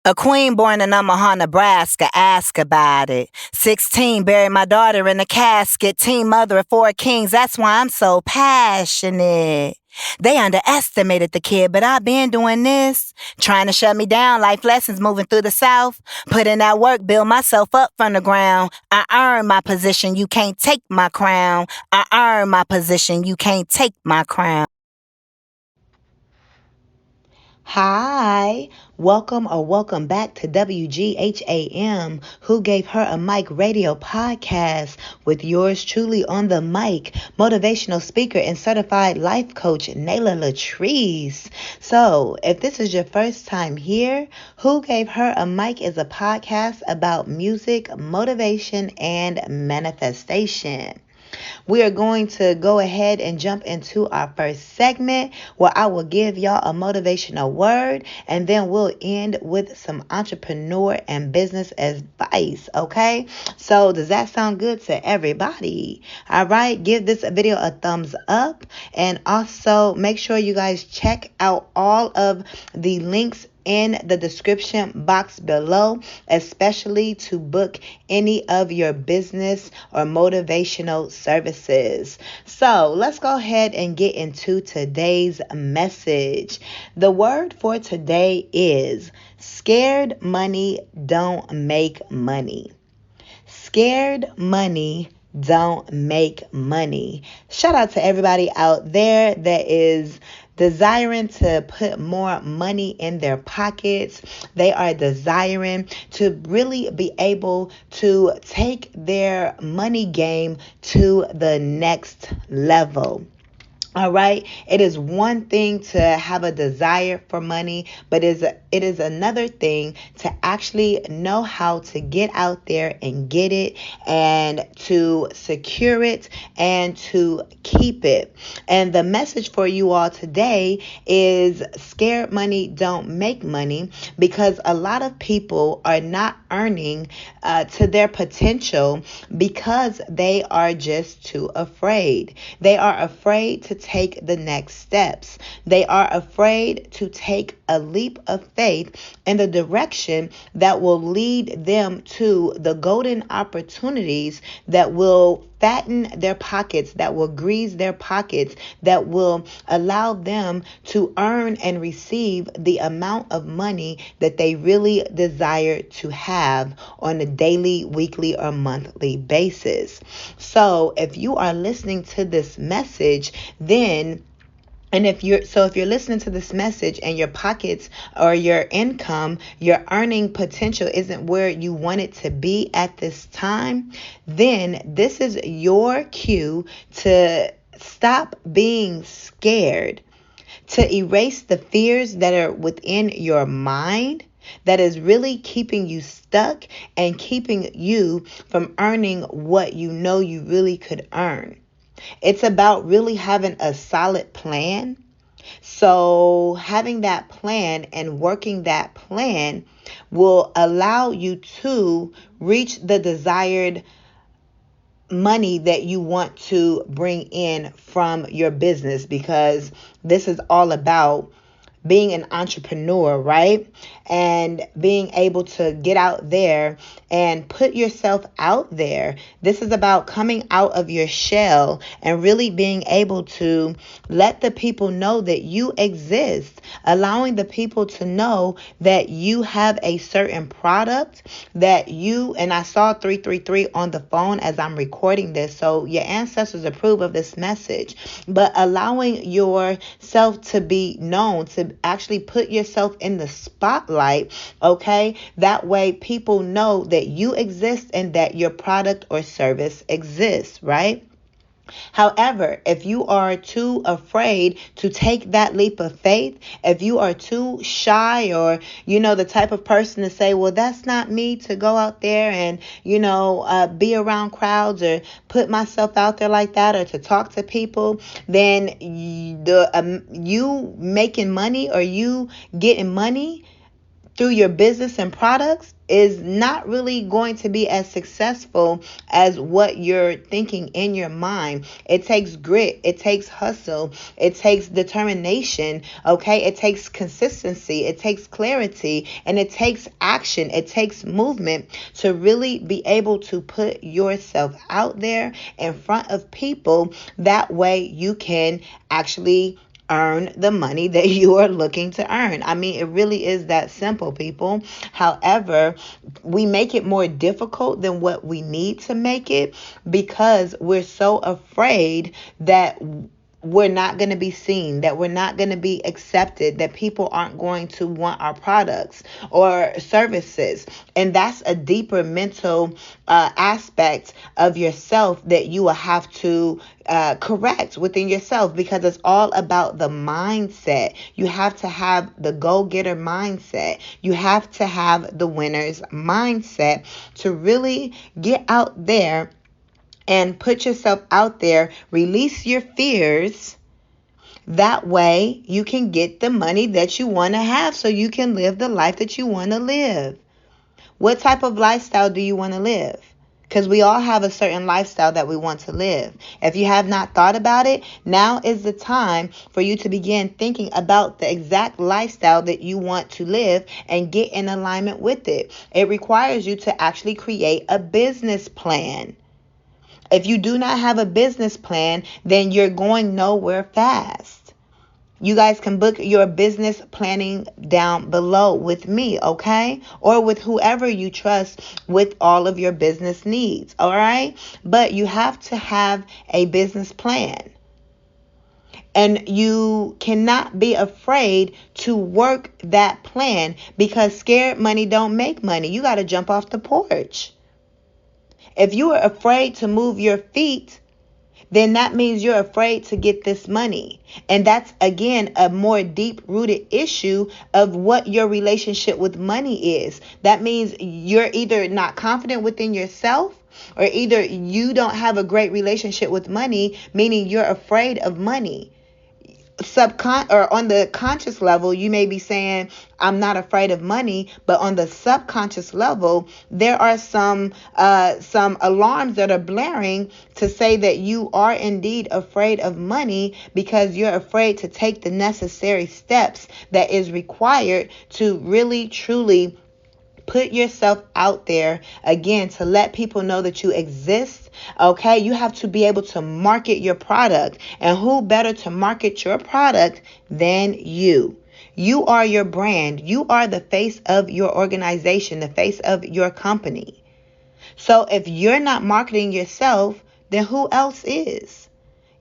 A queen born in Omaha, Nebraska, ask about it. 16, buried my daughter in a casket. Teen mother of 4 kings, that's why I'm so passionate. They underestimated the kid, but I've been doing this. Trying to shut me down, life lessons moving through the South. Put in that work, build myself up from the ground. I earned my position, you can't take my crown. I earned my position, you can't take my crown. Hi, welcome back to WGHAM, Who Gave Her a Mic Radio podcast with yours truly on the mic, motivational speaker and certified life coach, Nayla Latrice. So, if this is your first time here, Who Gave Her a Mic is a podcast about music, motivation, and manifestation. We are going to go ahead and jump into our first segment where I will give y'all a motivational word and then we'll end with some entrepreneur and business advice, okay? So does that sound good to everybody? All right, give this video a thumbs up and also make sure you guys check out all of the links in the description box below, especially to book any of your business or motivational services. So let's go ahead and get into today's message. The word for today is scared money don't make money. Scared money don't make money. Shout out to everybody out there that is desiring to put more money in their pockets. They are desiring to really be able to take their money game to the next level. All right. It is one thing to have a desire for money, but it is another thing to actually know how to get out there and get it and to secure it and to keep it. And the message for you all today is scared money don't make money, because a lot of people are not earning to their potential because they are just too afraid. They are afraid to take the next steps. They are afraid to take a leap of faith in the direction that will lead them to the golden opportunities that will fatten their pockets, that will grease their pockets, that will allow them to earn and receive the amount of money that they really desire to have on a daily, weekly, or monthly basis. So if you are listening to this message, then if you're listening to this message and your pockets or your income, your earning potential isn't where you want it to be at this time, then this is your cue to stop being scared, to erase the fears that are within your mind that is really keeping you stuck and keeping you from earning what you know you really could earn. It's about really having a solid plan. So having that plan and working that plan will allow you to reach the desired money that you want to bring in from your business, because this is all about being an entrepreneur, right? And being able to get out there and put yourself out there. This is about coming out of your shell and really being able to let the people know that you exist, allowing the people to know that you have a certain product that you, and I saw 333 on the phone as I'm recording this, so your ancestors approve of this message, but allowing yourself to be known, to actually put yourself in the spotlight, okay? That way people know that you exist and that your product or service exists, right? However, if you are too afraid to take that leap of faith, if you are too shy, or, the type of person to say, well, that's not me to go out there and, be around crowds or put myself out there like that, or to talk to people, then you making money or you getting money through your business and products is not really going to be as successful as what you're thinking in your mind. It takes grit, it takes hustle, it takes determination, okay? It takes consistency, it takes clarity, and it takes action, it takes movement to really be able to put yourself out there in front of people. That way you can actually earn the money that you are looking to earn. I mean, it really is that simple, people. However, we make it more difficult than what we need to make it because we're so afraid that we're not going to be seen, that we're not going to be accepted, that people aren't going to want our products or services. And that's a deeper mental aspect of yourself that you will have to correct within yourself, because it's all about the mindset. You have to have the go-getter mindset. You have to have the winner's mindset to really get out there and put yourself out there, release your fears. That way you can get the money that you want to have so you can live the life that you want to live. What type of lifestyle do you want to live? Because we all have a certain lifestyle that we want to live. If you have not thought about it, now is the time for you to begin thinking about the exact lifestyle that you want to live and get in alignment with it. It requires you to actually create a business plan. If you do not have a business plan, then you're going nowhere fast. You guys can book your business planning down below with me, okay? Or with whoever you trust with all of your business needs, all right? But you have to have a business plan. And you cannot be afraid to work that plan, because scared money don't make money. You got to jump off the porch. If you are afraid to move your feet, then that means you're afraid to get this money. And that's, again, a more deep-rooted issue of what your relationship with money is. That means you're either not confident within yourself, or either you don't have a great relationship with money, meaning you're afraid of money. Or on the conscious level, you may be saying, I'm not afraid of money, but on the subconscious level, there are some alarms that are blaring to say that you are indeed afraid of money, because you're afraid to take the necessary steps that is required to really truly put yourself out there, again, to let people know that you exist. Okay, you have to be able to market your product. And who better to market your product than you? You are your brand. You are the face of your organization, the face of your company. So if you're not marketing yourself, then who else is?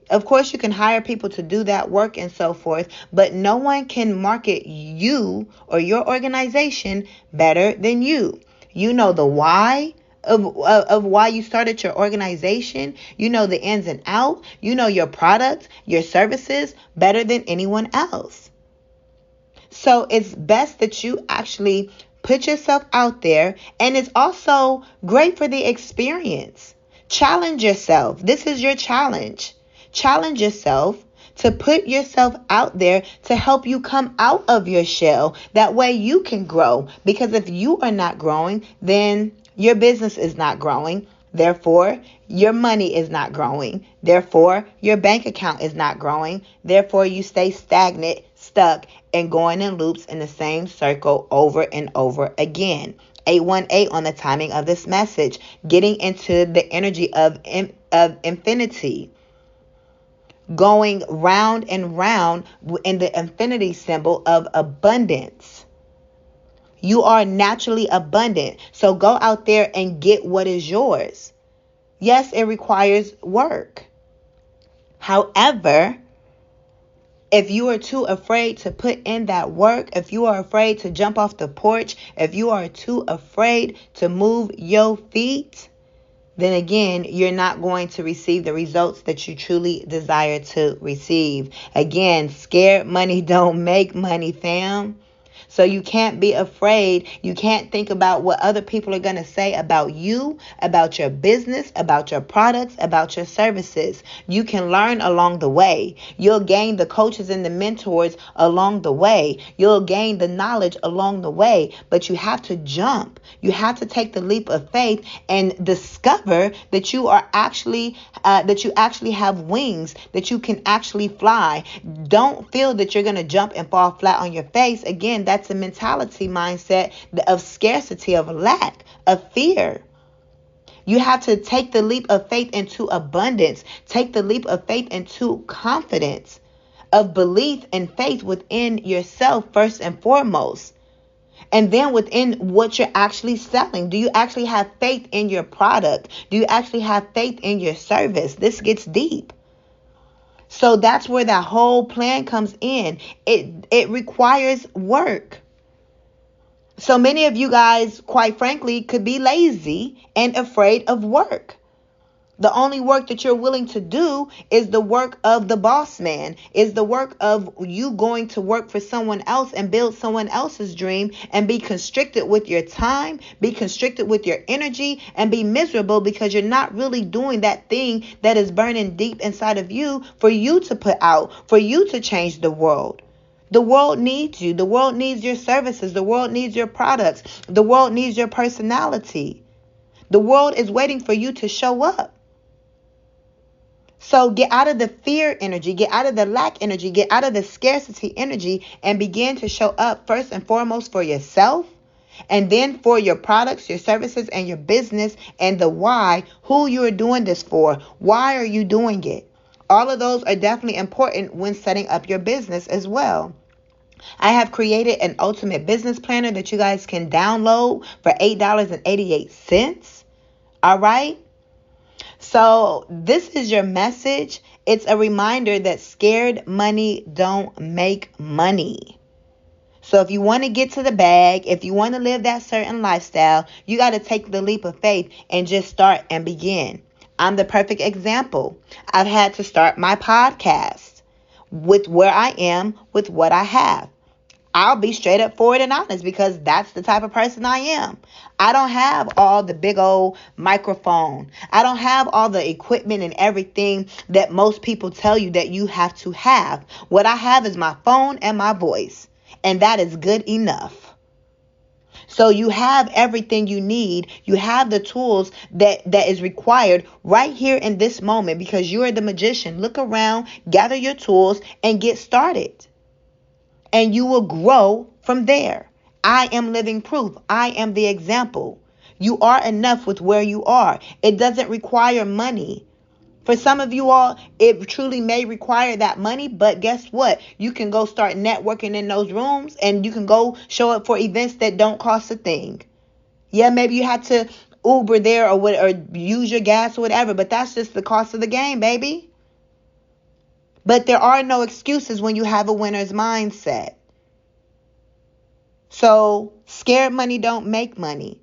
Of course, you can hire people to do that work and so forth, but no one can market you or your organization better than you. You know the why of why you started your organization. You know the ins and out. You know your product, your services better than anyone else. So it's best that you actually put yourself out there, and it's also great for the experience. Challenge yourself. This is your challenge. Challenge yourself to put yourself out there to help you come out of your shell. That way you can grow. Because if you are not growing, then your business is not growing. Therefore, your money is not growing. Therefore, your bank account is not growing. Therefore, you stay stagnant, stuck, and going in loops in the same circle over and over again. 818 on the timing of this message. Getting into the energy of infinity. Going round and round in the infinity symbol of abundance. You are naturally abundant. So go out there and get what is yours. Yes, it requires work. However, if you are too afraid to put in that work, if you are afraid to jump off the porch, if you are too afraid to move your feet, then again, you're not going to receive the results that you truly desire to receive. Again, scared money don't make money, fam. So you can't be afraid. You can't think about what other people are going to say about you, about your business, about your products, about your services. You can learn along the way. You'll gain the coaches and the mentors along the way. You'll gain the knowledge along the way, but you have to jump. You have to take the leap of faith and discover that you are actually that you actually have wings, that you can actually fly. Don't feel that you're going to jump and fall flat on your face. Again, that's a mentality mindset of scarcity, of lack, of fear. You have to take the leap of faith into abundance. Take the leap of faith into confidence, of belief and faith within yourself first and foremost. And then within what you're actually selling, do you actually have faith in your product? Do you actually have faith in your service? This gets deep. So that's where that whole plan comes in. It requires work. So many of you guys, quite frankly, could be lazy and afraid of work. The only work that you're willing to do is the work of the boss man, is the work of you going to work for someone else and build someone else's dream and be constricted with your time, be constricted with your energy, and be miserable because you're not really doing that thing that is burning deep inside of you for you to put out, for you to change the world. The world needs you. The world needs your services. The world needs your products. The world needs your personality. The world is waiting for you to show up. So get out of the fear energy, get out of the lack energy, get out of the scarcity energy, and begin to show up first and foremost for yourself, and then for your products, your services, and your business, and the why, who you are doing this for. Why are you doing it? All of those are definitely important when setting up your business as well. I have created an ultimate business planner that you guys can download for $8.88. All right. So this is your message. It's a reminder that scared money don't make money. So if you want to get to the bag, if you want to live that certain lifestyle, you got to take the leap of faith and just start and begin. I'm the perfect example. I've had to start my podcast with where I am, with what I have. I'll be straight up forward and honest because that's the type of person I am. I don't have all the big old microphone. I don't have all the equipment and everything that most people tell you that you have to have. What I have is my phone and my voice, and that is good enough. So you have everything you need. You have the tools that is required right here in this moment because you are the magician. Look around, gather your tools, and get started. And you will grow from there. I am living proof. I am the example. You are enough with where you are. It doesn't require money. For some of you all, it truly may require that money, but guess what? You can go start networking in those rooms and you can go show up for events that don't cost a thing. Yeah, maybe you have to Uber there or use your gas or whatever, but that's just the cost of the game, baby. But there are no excuses when you have a winner's mindset. So scared money don't make money.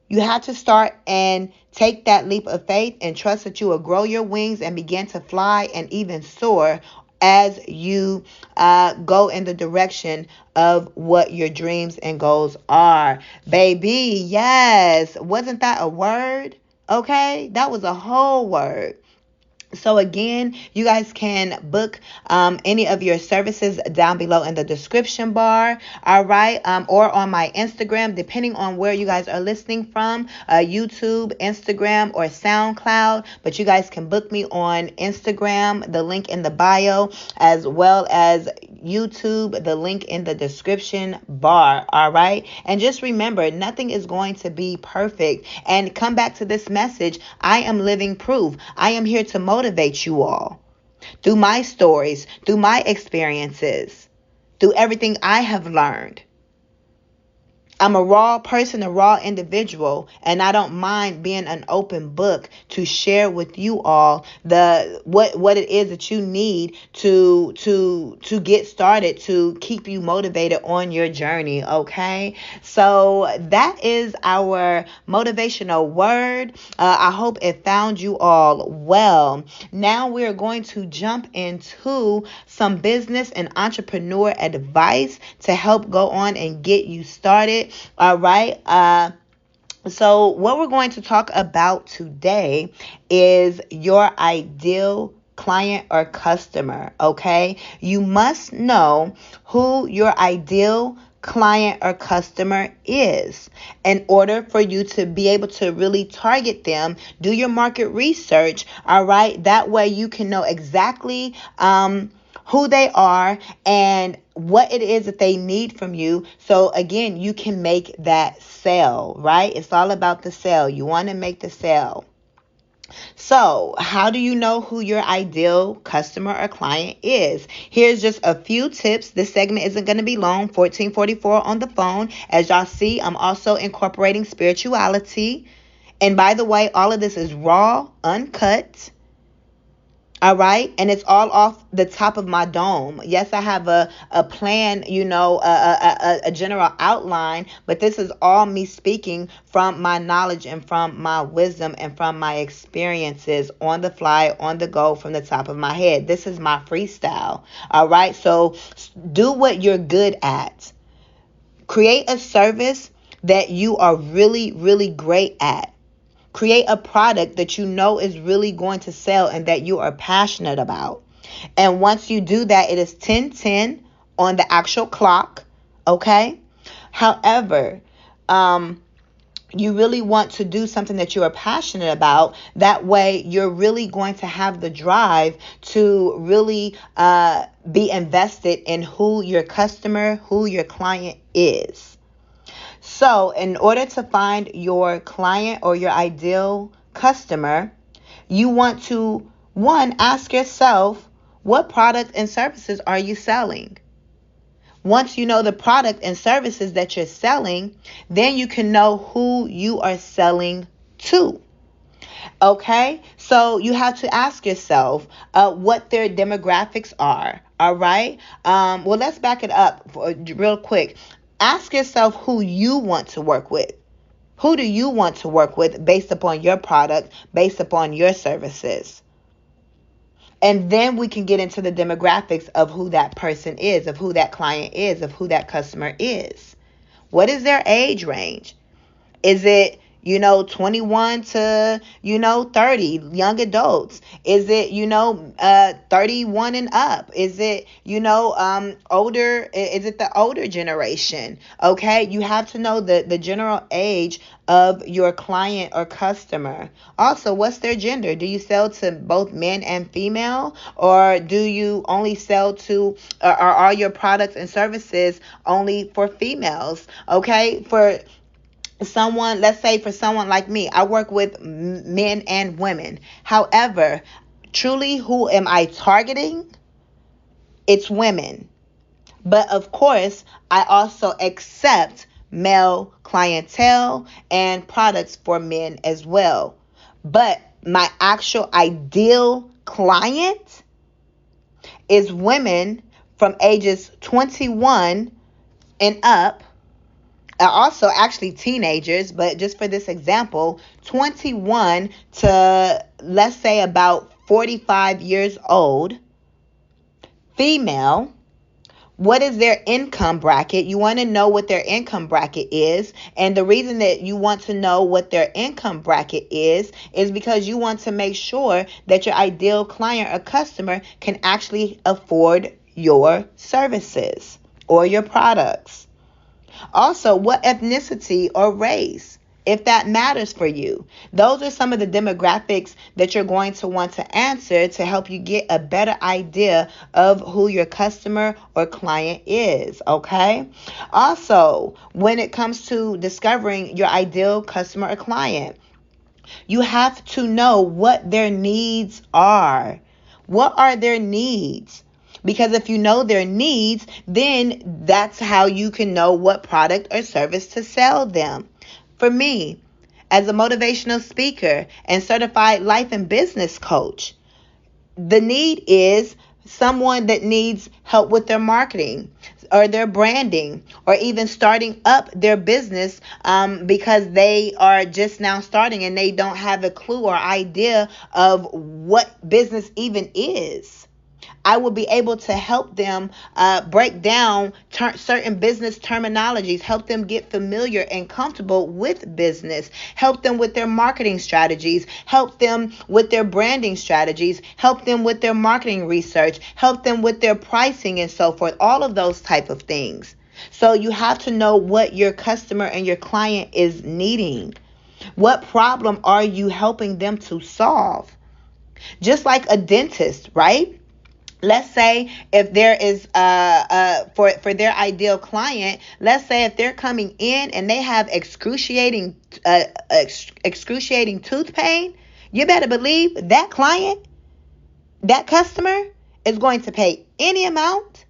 You have to start and take that leap of faith and trust that you will grow your wings and begin to fly and even soar as you go in the direction of what your dreams and goals are. Baby, yes. Wasn't that a word? Okay, that was a whole word. So again, you guys can book any of your services down below in the description bar, all right, or on my Instagram, depending on where you guys are listening from, YouTube, Instagram, or SoundCloud. But you guys can book me on Instagram, the link in the bio, as well as YouTube, the link in the description bar, all right? And just remember, nothing is going to be perfect. And come back to this message. I am living proof. I am here to motivate you all through my stories, through my experiences, through everything I have learned. I'm a raw person, a raw individual, and I don't mind being an open book to share with you all the what it is that you need to get started, to keep you motivated on your journey. Okay, so that is our motivational word. I hope it found you all well. Now we're going to jump into some business and entrepreneur advice to help go on and get you started. All right. So what we're going to talk about today is your ideal client or customer. Okay. You must know who your ideal client or customer is in order for you to be able to really target them. Do your market research. All right. That way you can know exactly who they are and what it is that they need from you. So again, you can make that sale, right? It's all about the sale. You want to make the sale. So, how do you know who your ideal customer or client is? Here's just a few tips. This segment isn't going to be long, 1444 on the phone. As y'all see, I'm also incorporating spirituality. And by the way, all of this is raw, uncut. All right. And it's all off the top of my dome. Yes, I have a plan, a general outline, but this is all me speaking from my knowledge and from my wisdom and from my experiences on the fly, on the go, from the top of my head. This is my freestyle. All right. So do what you're good at. Create a service that you are really, really great at. Create a product that you know is really going to sell and that you are passionate about. And once you do that, it is 10:10 on the actual clock. Okay. However, you really want to do something that you are passionate about. That way, you're really going to have the drive to really be invested in who your customer, who your client is. So, in order to find your client or your ideal customer, you want to, one, ask yourself, what product and services are you selling? Once you know the product and services that you're selling, then you can know who you are selling to. Okay, so you have to ask yourself what their demographics are. All right. Well, let's back it up real quick. Ask yourself who you want to work with. Who do you want to work with based upon your product, based upon your services? And then we can get into the demographics of who that person is, of who that client is, of who that customer is. What is their age range? Is it, 21 to, 30, young adults? Is it, 31 and up? Is it, older? Is it the older generation? Okay. You have to know the general age of your client or customer. Also, what's their gender? Do you sell to both men and female? Or do you only sell to, or are your products and services only for females? Okay. Let's say for someone like me, I work with men and women. However, truly, who am I targeting? It's women. But of course, I also accept male clientele and products for men as well. But my actual ideal client is women from ages 21 and up. Also actually teenagers, but just for this example, 21 to, let's say, about 45 years old, female. What is their income bracket? You want to know what their income bracket is. And the reason that you want to know what their income bracket is because you want to make sure that your ideal client or customer can actually afford your services or your products. Also, what ethnicity or race, if that matters for you. Those are some of the demographics that you're going to want to answer to help you get a better idea of who your customer or client is, okay? Also, when it comes to discovering your ideal customer or client, you have to know what their needs are. What are their needs? Because if you know their needs, then that's how you can know what product or service to sell them. For me, as a motivational speaker and certified life and business coach, the need is someone that needs help with their marketing or their branding or even starting up their business, because they are just now starting and they don't have a clue or idea of what business even is. I will be able to help them break down certain business terminologies, help them get familiar and comfortable with business, help them with their marketing strategies, help them with their branding strategies, help them with their marketing research, help them with their pricing and so forth, all of those type of things. So you have to know what your customer and your client is needing. What problem are you helping them to solve? Just like a dentist, right? Let's say if there is for their ideal client, let's say if they're coming in and they have excruciating tooth pain, you better believe that client, that customer is going to pay any amount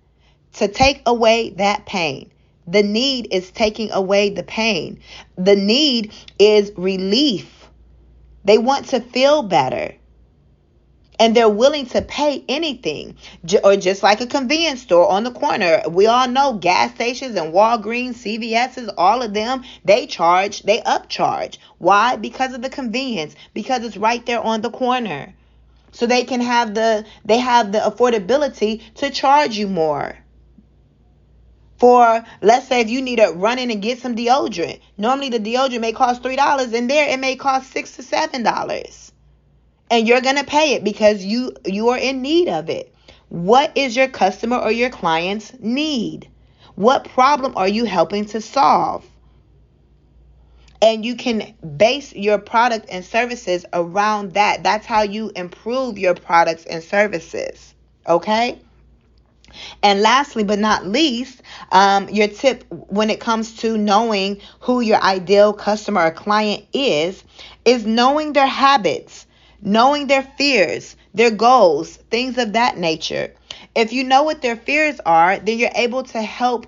to take away that pain. The need is taking away the pain. The need is relief. They want to feel better. And they're willing to pay anything. Or just like a convenience store on the corner. We all know gas stations and Walgreens, CVS's, all of them, they upcharge. Why? Because of the convenience. Because it's right there on the corner. So they have the affordability to charge you more. For, let's say if you need to run in and get some deodorant. Normally the deodorant may cost $3, and there it may cost $6 to $7. And you're going to pay it because you are in need of it. What is your customer or your client's need? What problem are you helping to solve? And you can base your product and services around that. That's how you improve your products and services. Okay? And lastly, but not least, your tip when it comes to knowing who your ideal customer or client is knowing their habits, knowing their fears, their goals, things of that nature. If you know what their fears are, then you're able to help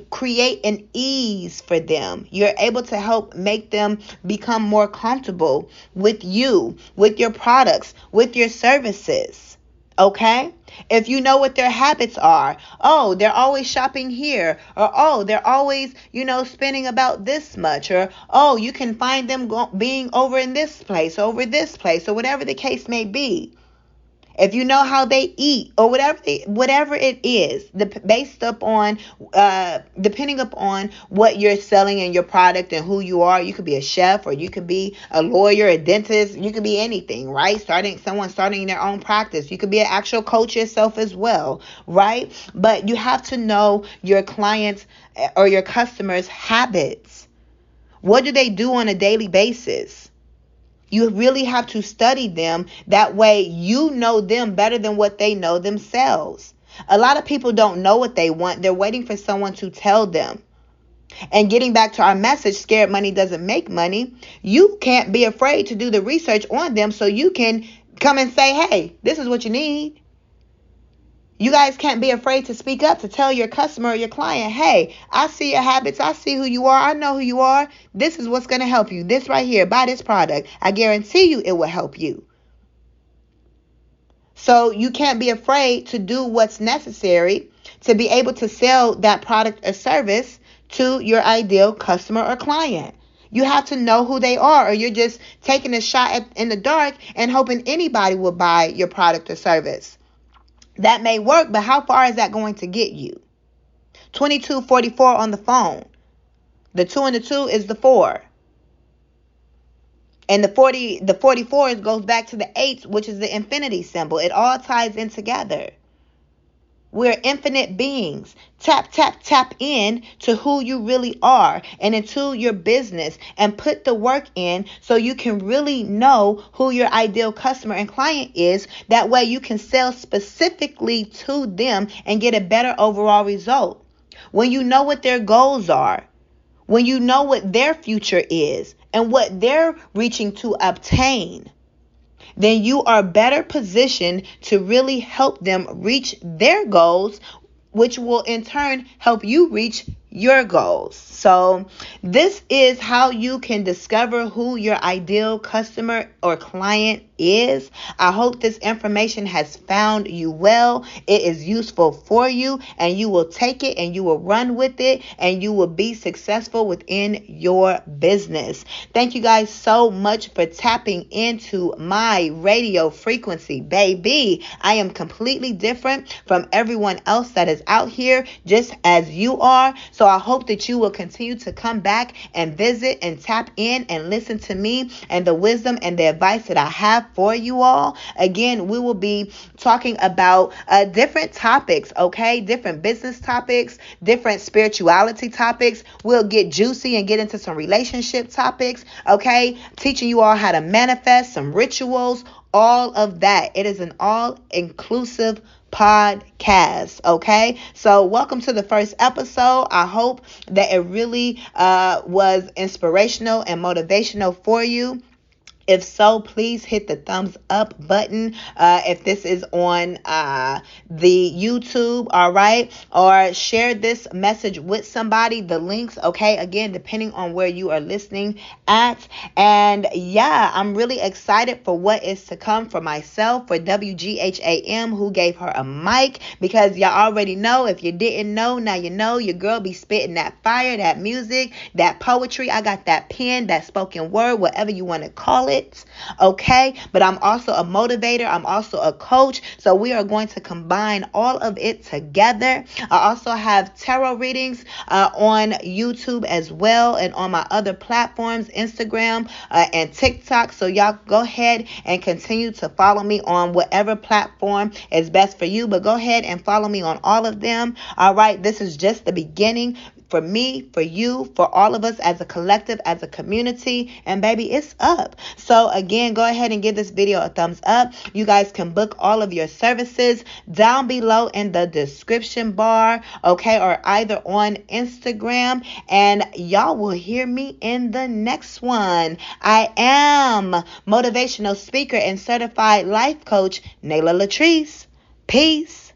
create an ease for them. You're able to help make them become more comfortable with you, with your products, with your services. Okay? If you know what their habits are, oh, they're always shopping here, or oh, they're always, spending about this much, or oh, you can find them being over in this place, over this place, or whatever the case may be. If you know how they eat, or whatever it is, based upon, depending upon what you're selling in your product and who you are, you could be a chef, or you could be a lawyer, a dentist, you could be anything, right? Someone starting their own practice. You could be an actual coach yourself as well, right? But you have to know your clients or your customers' habits. What do they do on a daily basis? You really have to study them. That way you know them better than what they know themselves. A lot of people don't know what they want. They're waiting for someone to tell them. And getting back to our message, scared money doesn't make money. You can't be afraid to do the research on them so you can come and say, hey, this is what you need. You guys can't be afraid to speak up, to tell your customer or your client, hey, I see your habits. I see who you are. I know who you are. This is what's going to help you. This right here, buy this product. I guarantee you it will help you. So you can't be afraid to do what's necessary to be able to sell that product or service to your ideal customer or client. You have to know who they are, or you're just taking a shot in the dark and hoping anybody will buy your product or service. That may work, but how far is that going to get you? 2244 on the phone. The 2 and the 2 is the 4. And the 44 goes back to the 8, which is the infinity symbol. It all ties in together. We're infinite beings. Tap in to who you really are and into your business, and put the work in so you can really know who your ideal customer and client is. That way you can sell specifically to them and get a better overall result. When you know what their goals are, when you know what their future is and what they're reaching to obtain, then you are better positioned to really help them reach their goals, which will in turn help you reach your goals. So this is how you can discover who your ideal customer or client is. I hope this information has found you well. It is useful for you, and you will take it and you will run with it, and you will be successful within your business. Thank you guys so much for tapping into my radio frequency, baby. I am completely different from everyone else that is out here, just as you are. So I hope that you will continue to come back and visit and tap in and listen to me and the wisdom and the advice that I have for you all. Again, we will be talking about different topics, okay? Different business topics, different spirituality topics. We'll get juicy and get into some relationship topics, okay? Teaching you all how to manifest, some rituals, all of that. It is an all-inclusive podcast, okay? So welcome to the first episode. I hope that it really was inspirational and motivational for you. If so, please hit the thumbs up button if this is on the YouTube, all right? Or share this message with somebody, the links, okay? Again, depending on where you are listening at. And yeah, I'm really excited for what is to come for myself, for Wgham, who gave her a mic, because y'all already know. If you didn't know, now you know. Your girl be spitting that fire, that music, that poetry. I got that pen, that spoken word, whatever you want to call it. Okay, but I'm also a motivator. I'm also a coach. So we are going to combine all of it together. I also have tarot readings on YouTube as well, and on my other platforms, Instagram and TikTok. So y'all go ahead and continue to follow me on whatever platform is best for you. But go ahead and follow me on all of them. All right, this is just the beginning. For me, for you, for all of us as a collective, as a community. And baby, it's up. So again, go ahead and give this video a thumbs up. You guys can book all of your services down below in the description bar, okay? Or either on Instagram. And y'all will hear me in the next one. I am motivational speaker and certified life coach, Latrice. Peace.